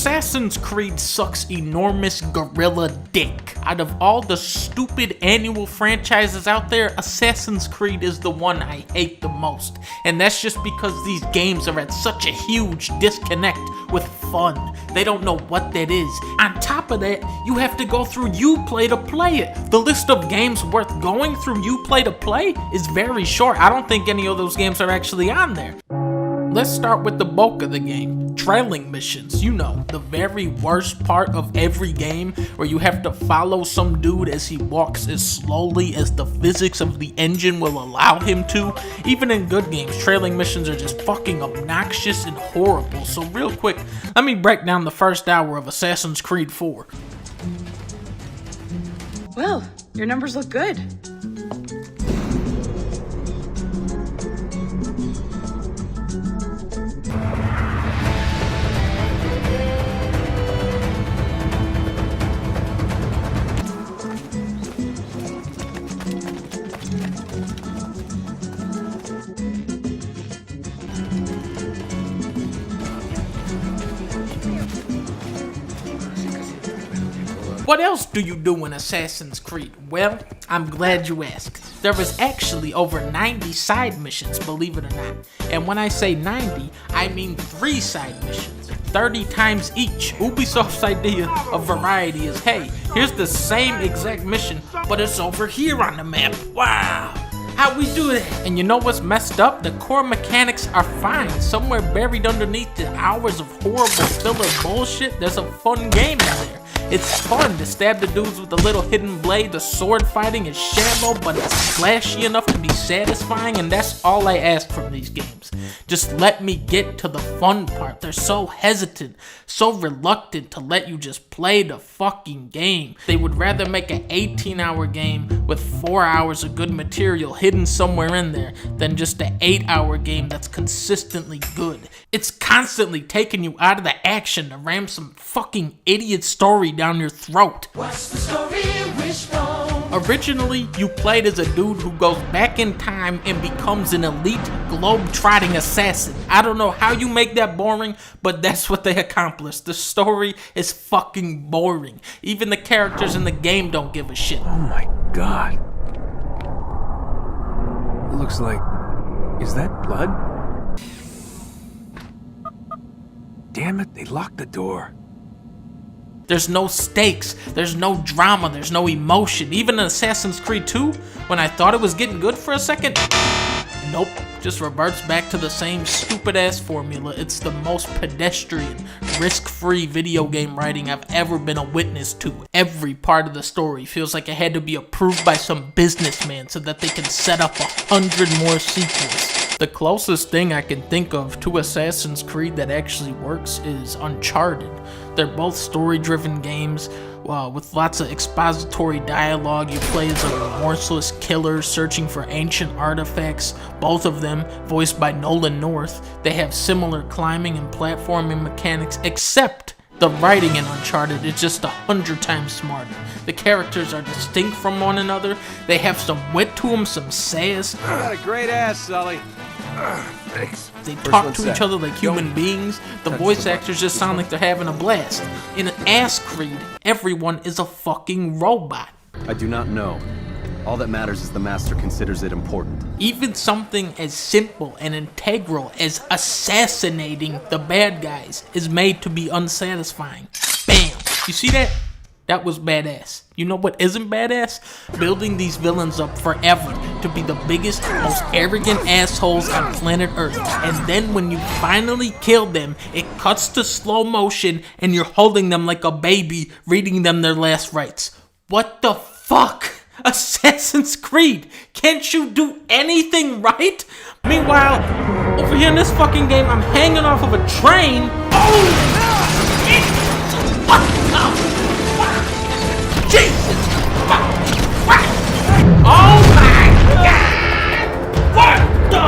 Assassin's Creed sucks enormous gorilla dick. Out of all the stupid annual franchises out there, Assassin's Creed is the one I hate the most. And that's just because these games are at such a huge disconnect with fun. They don't know what that is. On top of that, you have to go through Uplay to play it. The list of games worth going through Uplay to play is very short. I don't think any of those games are actually on there. Let's start with the bulk of the game, trailing missions. You know, the very worst part of every game where you have to follow some dude as he walks as slowly as the physics of the engine will allow him to. Even in good games, trailing missions are just fucking obnoxious and horrible. So real quick, let me break down the first hour of Assassin's Creed 4. Well, your numbers look good. What else do you do in Assassin's Creed? Well, I'm glad you asked. There is actually over 90 side missions, believe it or not. And when I say 90, I mean 3 side missions, 30 times each. Ubisoft's idea of variety is, hey, here's the same exact mission, but it's over here on the map. Wow! How'd we do that? And you know what's messed up? The core mechanics are fine. Somewhere buried underneath the hours of horrible filler bullshit, there's a fun game in there. It's fun to stab the dudes with a little hidden blade. The sword fighting is shallow, but it's flashy enough to be satisfying, and that's all I ask from these games. Just let me get to the fun part. They're so hesitant, so reluctant to let you just play the fucking game. They would rather make an 18-hour game with 4 hours of good material hidden somewhere in there than just an 8-hour game that's consistently good. It's constantly taking you out of the action to ram some fucking idiot story down your throat. What's the story, Wishbone? Originally, you played as a dude who goes back in time and becomes an elite globe-trotting assassin. I don't know how you make that boring, but that's what they accomplished. The story is fucking boring. Even the characters in the game don't give a shit. Oh my god. It looks like... Is that blood? Damn it, they locked the door. There's no stakes, there's no drama, there's no emotion. Even in Assassin's Creed 2, when I thought it was getting good for a second, nope, just reverts back to the same stupid-ass formula. It's the most pedestrian, risk-free video game writing I've ever been a witness to. Every part of the story feels like it had to be approved by some businessman so that they can set up 100 more sequels. The closest thing I can think of to Assassin's Creed that actually works is Uncharted. They're both story-driven games with lots of expository dialogue. You play as a remorseless killer searching for ancient artifacts, both of them voiced by Nolan North. They have similar climbing and platforming mechanics, except the writing in Uncharted is just 100 times smarter. The characters are distinct from one another. They have some wit to them, some sass. You got a great ass, Sully. Thanks. They talk to each other like human beings. The voice actors just sound like they're having a blast. In an ass Creed, everyone is a fucking robot. I do not know. All that matters is the master considers it important. Even something as simple and integral as assassinating the bad guys is made to be unsatisfying. Bam! You see that? That was badass. You know what isn't badass? Building these villains up forever to be the biggest, most arrogant assholes on planet Earth. And then when you finally kill them, it cuts to slow motion and you're holding them like a baby, reading them their last rites. What the fuck? Assassin's Creed, can't you do anything right? Meanwhile, over here in this fucking game, I'm hanging off of a train. Oh, shit. What the? Jesus! Oh my god! What the?